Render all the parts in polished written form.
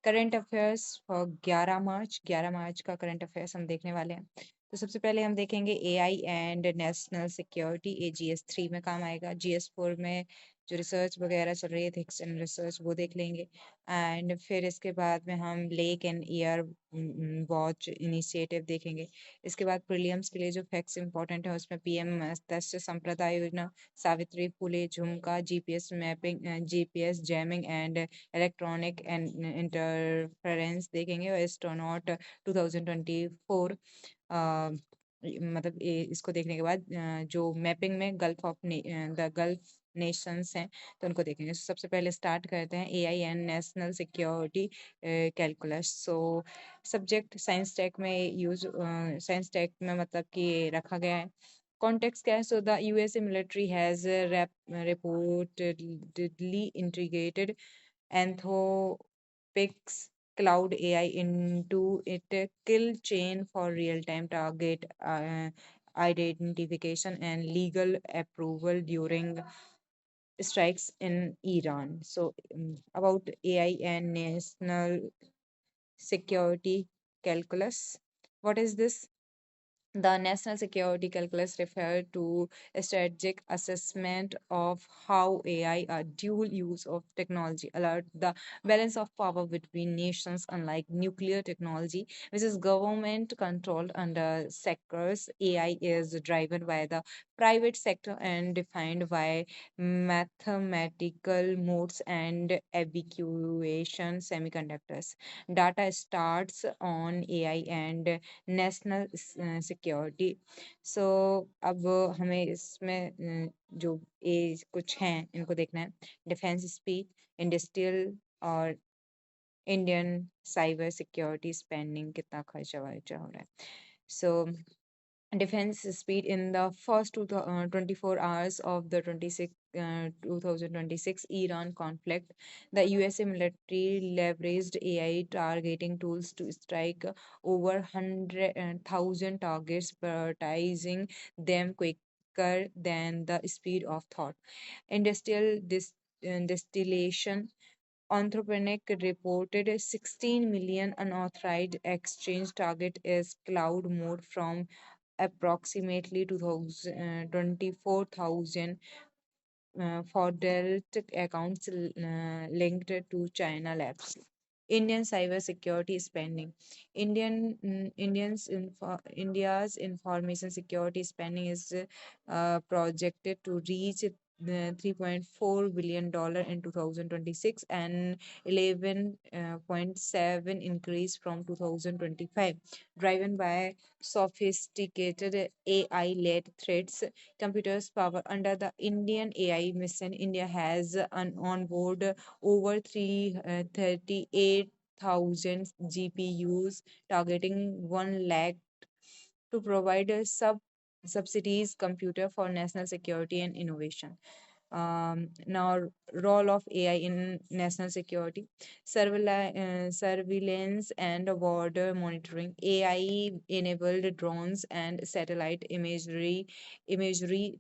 Current affairs for 11 मार्च का current affairs हम देखने वाले हैं। तो सबसे पहले हम देखेंगे एआई एंड नेशनल सिक्योरिटी, ये GS 3 में काम आएगा। GS 4 में जो रिसर्च वगैरह चल रही है, थिंक्स एंड रिसर्च, वो देख लेंगे। एंड फिर इसके बाद में हम lake and year watch initiative देखेंगे। इसके बाद प्रीलियम्स के लिए जो फैक्ट्स इंपॉर्टेंट है उसमें PM मत्स्य संप्रदा योजना, सावित्री फुले झुमका, GPS mapping, GPS jamming and electronic and interference देखेंगे। और एस्ट्रोनॉट 2024, मतलब इसको देखने के बाद जो मैपिंग में द गल्फ नेशंस हैं, तो उनको देखेंगे। सबसे पहले स्टार्ट करते हैं AI and national security calculus. So subject science tech में यूज, साइंस टेक में मतलब कि रखा गया है। कॉन्टेक्स्ट क्या है? So the USA military has reportedly integrated Anthropic's cloud AI into its kill chain for real-time target identification and legal approval during strikes in Iran. So, about AI and national security calculus. What is this? The national security calculus refer to a strategic assessment of how AI, a dual use of technology, alert the balance of power between nations. Unlike nuclear technology, which is government controlled under sectors, AI is driven by the private sector and defined by mathematical modes and evacuation semiconductors. Data starts on AI and national security. So अब हमें इसमें जो ये कुछ हैं इनको देखना है। डिफेंस स्पीड, इंडस्ट्रियल और इंडियन साइबर सिक्योरिटी स्पेंडिंग कितना खर्चा वर्चा हो रहा है। सो defense speed in the first 24 hours of the 2026 Iran conflict, the USA military leveraged AI targeting tools to strike over 100,000 targets, prioritizing them quicker than the speed of thought. Industrial distillation. Anthropic reported 16 million unauthorized exchange target is cloud mode from approximately 24,000 fraudulent accounts linked to China labs. Indian cyber security spending. India's information security spending is projected to reach $3.4 billion in 2026 and 11.7 increase from 2025, driven by sophisticated AI-led threats. Computers power under the Indian AI mission. India has on board over 38,000 GPUs, targeting 1 lakh to provide a subsidies computer for national security and innovation. Now, role of AI in national security, surveillance and border monitoring. AI-enabled drones and satellite imagery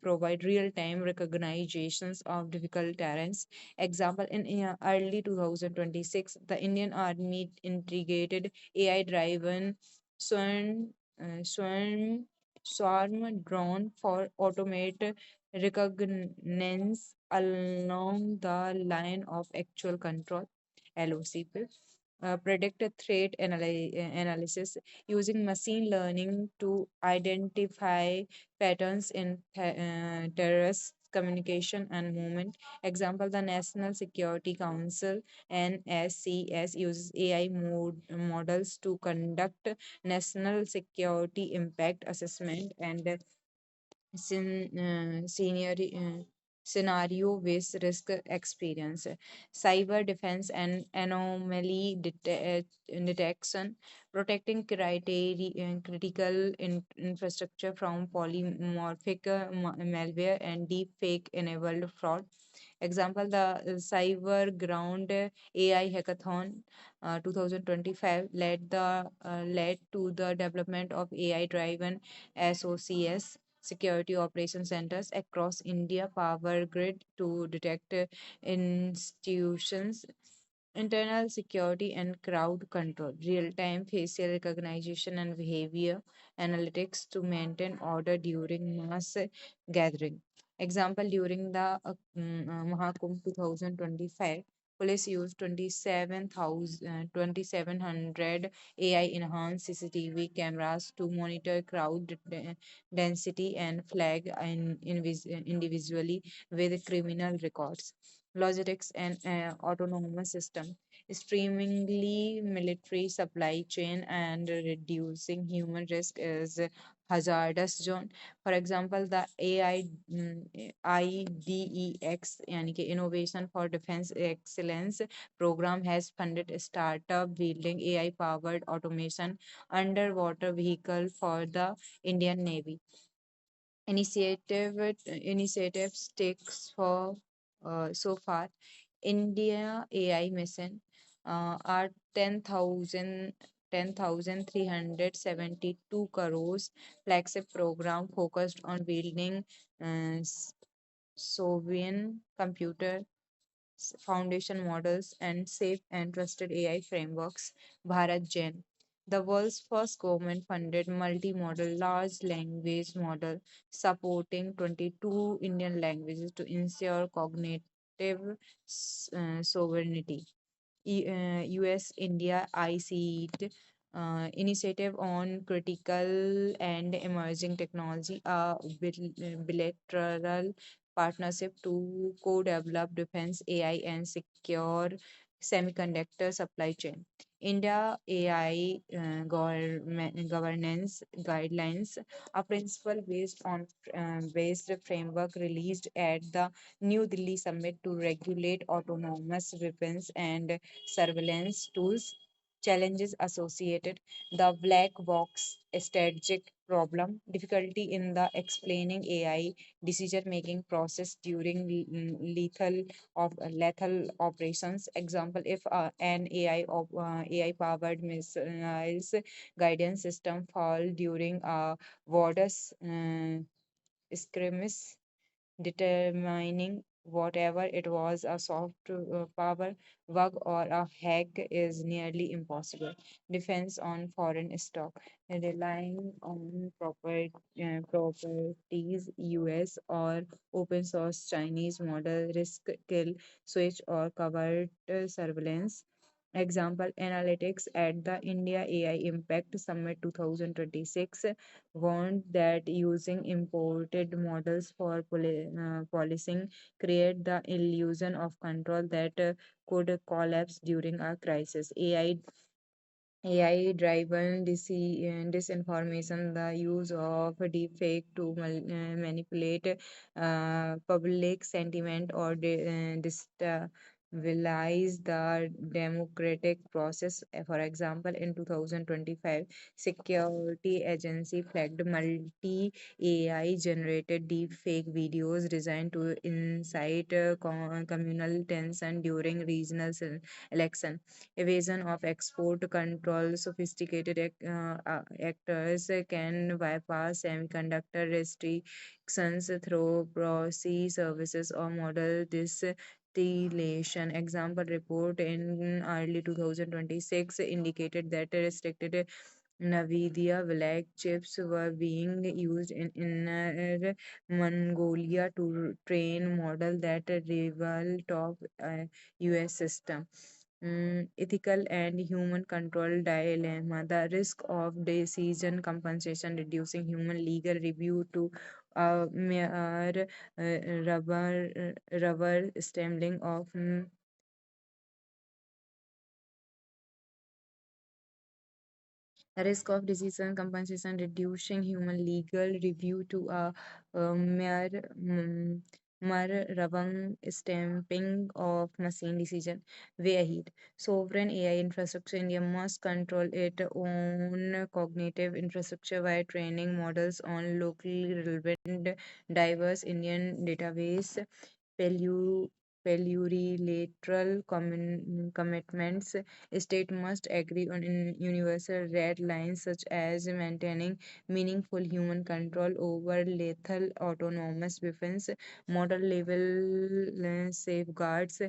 provide real-time recognitions of difficult terrains. Example, in early 2026, the Indian Army integrated AI-driven swarm, swarm swarm drone for automate reconnaissance along the line of actual control (LOCP). Predict threat analysis using machine learning to identify patterns in terrorist communication and movement. Example, the National Security Council (NSCS) uses AI models to conduct national security impact assessment and senior scenario-based risk experience. Cyber defense and anomaly detection, protecting critical infrastructure from polymorphic malware and deepfake-enabled fraud. Example, the Cyber Ground AI Hackathon 2025 led to the development of AI-driven SOCS security operation centers across India, power grid to detect institutions Internal security and crowd control, real-time facial recognition and behavior analytics to maintain order during mass gathering. Example, during the Mahakumbh 2025, police used 2700 AI-enhanced CCTV cameras to monitor crowd density and flag individually with criminal records. Logistics and autonomous system, streamingly military supply chain and reducing human risk is hazardous zone. For example, the IDEX यानी कि Innovation for Defense Excellence program has funded a startup building AI powered automation underwater vehicle for the Indian Navy. Initiatives takes for so far India AI mission are 10,372 crores flagship program focused on building sovereign computer foundation models and safe and trusted AI frameworks. Bharat Gen, the world's first government funded multimodal large language model supporting 22 Indian languages to ensure cognitive sovereignty. US India ICET initiative on critical and emerging technology, a bilateral partnership to co-develop defense AI and secure semiconductor supply chain. India AI governance guidelines, a principle based framework released at the New Delhi summit to regulate autonomous weapons and surveillance tools. Challenges associated, the black box strategic problem, difficulty in the explaining AI decision making process during lethal operations. Example, if an AI powered missiles guidance system fall during a Wardas skirmish, determining whatever it was a soft power bug or a hack is nearly impossible. Defense on foreign stock, relying on properties US or open source Chinese model risk kill switch or covert surveillance. Example, analytics at the India AI Impact Summit 2026 warned that using imported models for policing create the illusion of control that could collapse during a crisis. AI driven disinformation, the use of deepfake to manipulate public sentiment or destabilize the democratic process. For example, in 2025, security agency flagged multi AI generated deepfake videos designed to incite communal tension during regional election. Evasion of export control, sophisticated actors can bypass semiconductor restrictions through proxy services or model distillation. Example, report in early 2026 indicated that restricted NVIDIA black chips were being used in Inner Mongolia to train model that rival top US system. Ethical and human control dilemma, the risk of decision compensation, reducing human legal review to mere rubber stamping of risk of decision compensation, reducing human legal review to a mere rubber stamping of machine decision. Way ahead. Sovereign AI infrastructure, India must control its own cognitive infrastructure by training models on locally relevant diverse Indian database. plurilateral commitments. States must agree on universal red lines such as maintaining meaningful human control over lethal autonomous weapons, model level safeguards,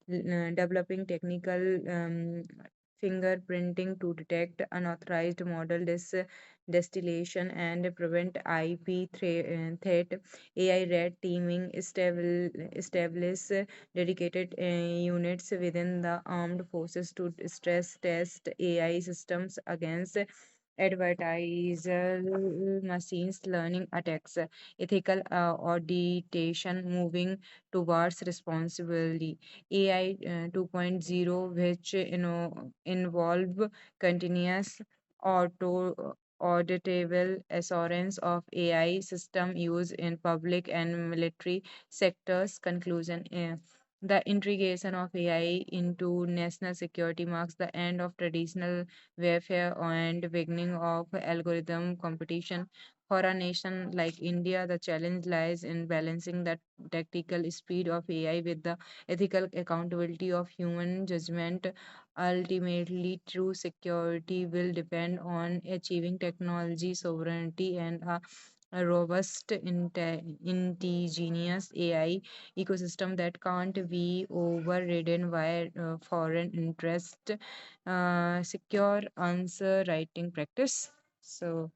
developing technical fingerprinting to detect unauthorized model distillation and prevent IP threat. AI red teaming establish dedicated units within the armed forces to stress test AI systems against advertiser machines learning attacks, ethical auditation moving towards responsibly. AI 2.0, which involve continuous auto auditable assurance of AI system use in public and military sectors. Conclusion. The integration of AI into national security marks the end of traditional warfare and beginning of algorithm competition. For a nation like India, the challenge lies in balancing the tactical speed of AI with the ethical accountability of human judgment. Ultimately, true security will depend on achieving technology sovereignty and a robust, indigenous AI ecosystem that can't be overridden by foreign interest. Secure answer writing practice. So,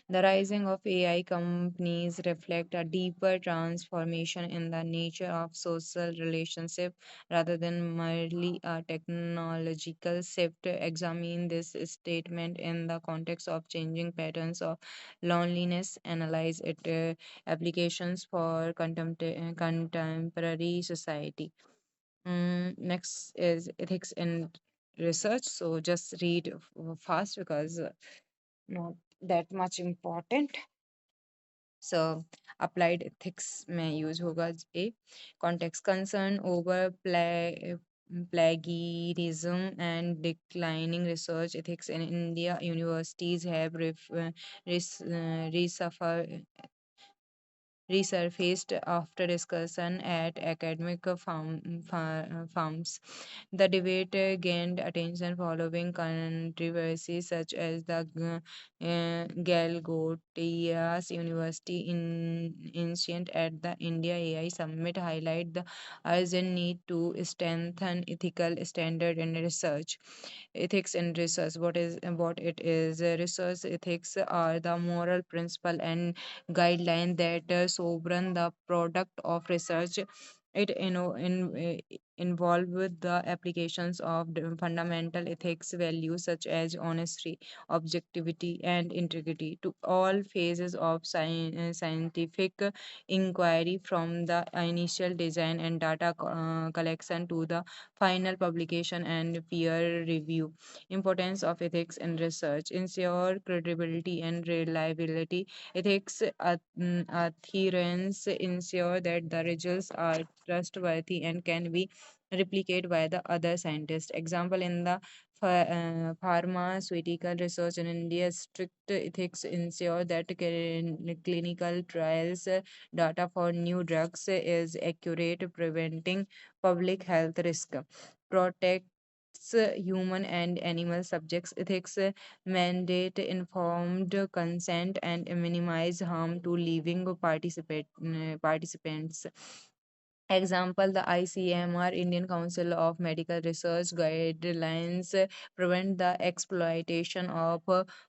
the rising of AI companies reflect a deeper transformation in the nature of social relationship rather than merely a technological shift. Examine this statement in the context of changing patterns of loneliness, analyze its applications for contemporary society. Next is ethics in research. So just read fast because not that much important. So applied ethics में use होगा A. Context concern over plagiarism and declining research ethics in India. Universities have resuffered resurfaced after discussion at academic firms. The debate gained attention following controversies such as the Galgotias University incident at the India AI Summit highlight the urgent need to strengthen ethical standard in research. Ethics in research. What it is? Research ethics are the moral principle and guideline that sovereign the product of research. It involve with the applications of the fundamental ethics values such as honesty, objectivity, and integrity to all phases of scientific inquiry, from the initial design and data collection to the final publication and peer review. Importance of ethics in research: ensure credibility and reliability. Ethics adherence ensure that the results are trustworthy and can be replicated by the other scientists. Example in the pharmaceutical research in India, strict ethics ensure that clinical trials data for new drugs is accurate, preventing public health risk. Protects human and animal subjects. Ethics mandate informed consent and minimize harm to living participants. Example, the ICMR, Indian Council of Medical Research guidelines prevent the exploitation of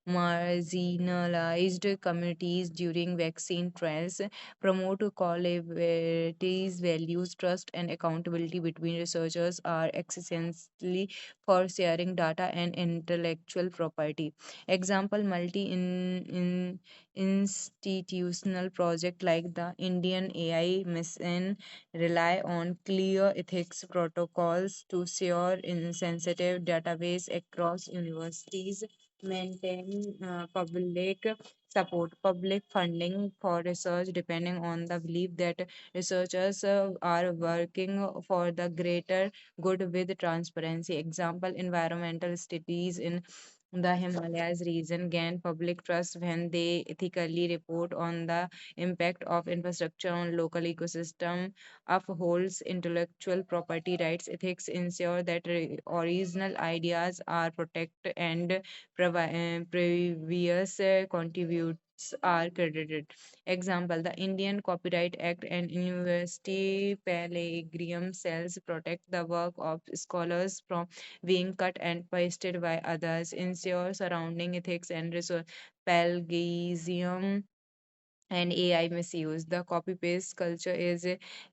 marginalized communities during vaccine trials, promote collaborative values, trust, and accountability between researchers are essentially for sharing data and intellectual property. Example, in institutional project like the Indian AI Mission rely on clear ethics protocols to share in sensitive database across universities, maintain public support. Public funding for research depending on the belief that researchers are working for the greater good with transparency. Example, environmental studies in The Himalayas region gain public trust when they ethically report on the impact of infrastructure on local ecosystem, upholds intellectual property rights. Ethics ensure that original ideas are protected and previous contributes are credited. Example, the Indian Copyright Act and University Palladium cells protect the work of scholars from being cut and pasted by others, ensure surrounding ethics and resource plagiarism and AI misuse. The copy paste culture is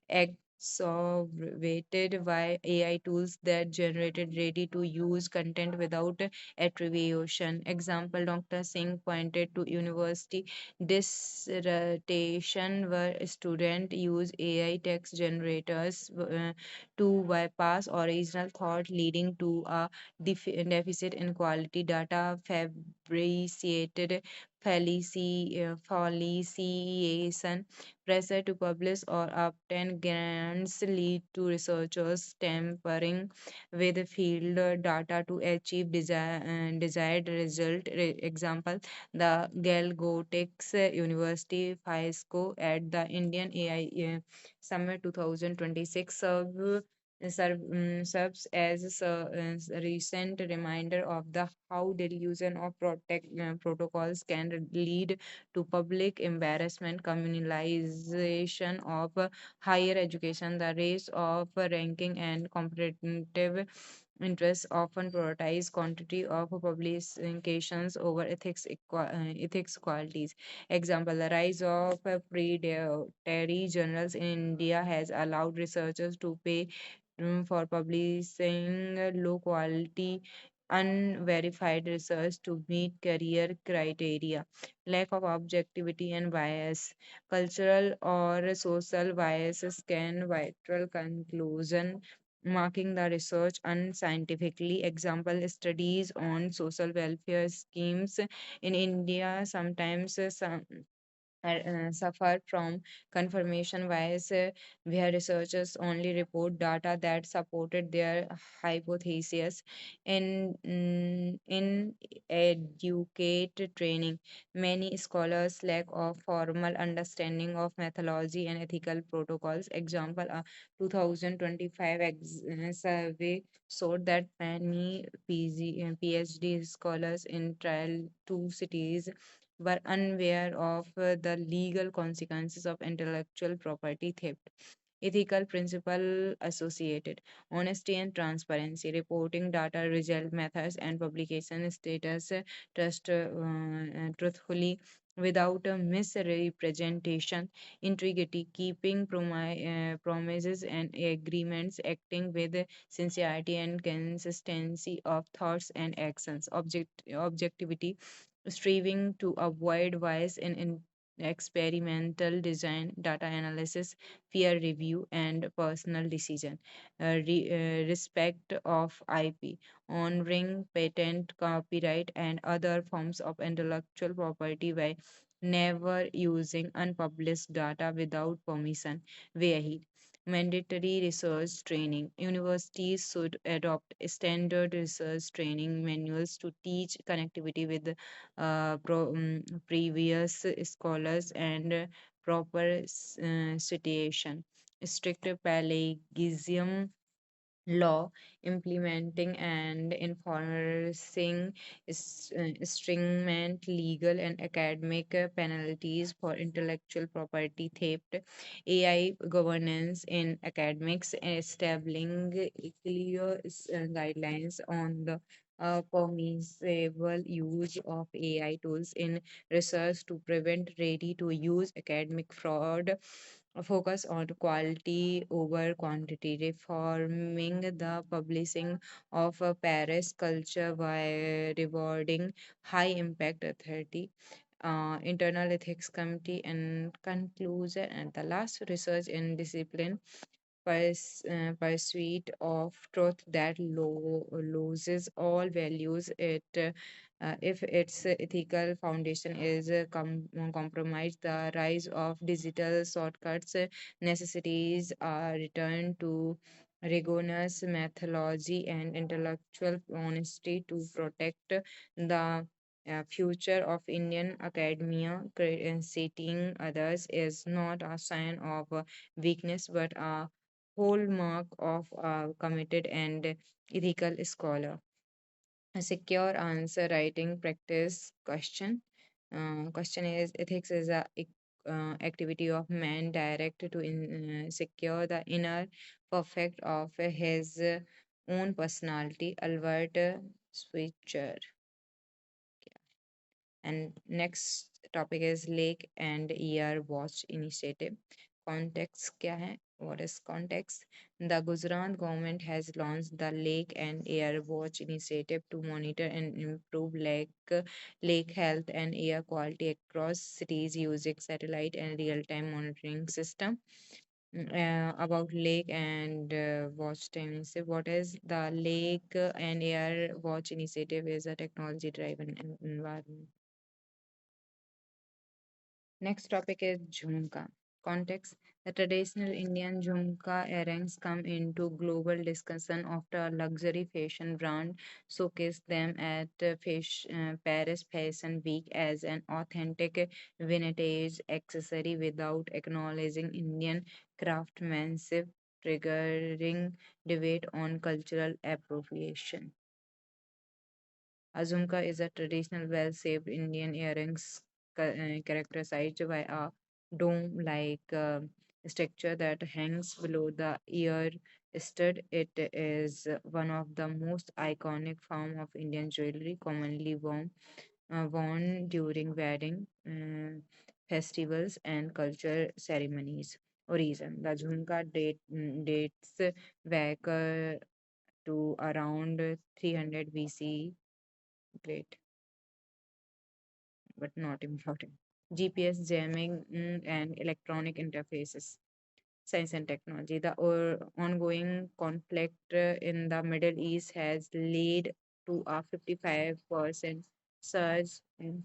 exacerbated by AI tools that generated ready to use content without attribution. Example, Dr. Singh pointed to university dissertation where students use AI text generators to bypass original thought, leading to a deficit in quality data fabricated falsification, pressure to publish or obtain grants lead to researchers tampering with field data to achieve desired result. Example, the Galgotex University FISCO at the Indian AI Summit 2026 serves as a recent reminder of the how delusion of protocols can lead to public embarrassment, communalization of higher education, the race of ranking and competitive interests often prioritize quantity of publications over ethics qualities. Example, the rise of predatory journals in India has allowed researchers to pay for publishing low quality unverified research to meet career criteria. Lack of objectivity and bias. Cultural or social biases can vital conclusion marking the research unscientifically. Example, studies on social welfare schemes in India sometimes suffer from confirmation bias, where researchers only report data that supported their hypothesis. In educate training, many scholars lack of formal understanding of methodology and ethical protocols. Example, a 2025 survey showed that many PhD scholars in trial two cities were unaware of the legal consequences of intellectual property theft. Ethical principle associated honesty and transparency, reporting data, result methods, and publication status truthfully without a misrepresentation, integrity, keeping promises and agreements, acting with sincerity and consistency of thoughts and actions, objectivity, striving to avoid bias in experimental design, data analysis, peer review, and personal decision. Respect of IP, honoring patent, copyright, and other forms of intellectual property by never using unpublished data without permission. Way ahead. Mandatory research training. Universities should adopt standard research training manuals to teach connectivity with previous scholars and proper citation. Strict plagiarism law implementing and enforcing stringent legal and academic penalties for intellectual property theft, AI governance in academics, establishing clear guidelines on the permissible use of AI tools in research to prevent ready to use academic fraud, focus on quality over quantity, reforming the publishing of a Paris culture by rewarding high impact authority, internal ethics committee, and conclusion. And the last, research in discipline pursuit of truth that loses all values if its ethical foundation is compromised. The rise of digital shortcuts necessities are returned to rigorous methodology, and intellectual honesty to protect the future of Indian academia. Citing others is not a sign of weakness but a hallmark of a committed and ethical scholar. A secure answer writing practice question. Question is ethics is a activity of man directed to secure the inner perfect of his own personality. Albert Schweitzer. And next topic is Lake and Ear Watch Initiative. Context क्या है? What is context? The Gujarat government has launched the Lake and Air Watch Initiative to monitor and improve lake health and air quality across cities using satellite and real-time monitoring system. About Lake and Watch Initiative. What is the Lake and Air Watch Initiative? Is a technology-driven environment. Next topic is Jhumka. Context. The traditional Indian Jhumka earrings come into global discussion after a luxury fashion brand showcased them at Paris Fashion Week as an authentic vintage accessory without acknowledging Indian craftsmanship, triggering debate on cultural appropriation. Azumka is a traditional well-shaped Indian earrings characterized by a dome-like structure that hangs below the ear stud. It is one of the most iconic form of Indian jewelry, commonly worn during wedding, festivals, and cultural ceremonies. Origin: the Jhumka dates back to around 300 BC. Great, but not important. GPS jamming and electronic interfaces. Science and technology. The ongoing conflict in the Middle East has led to a 55% surge in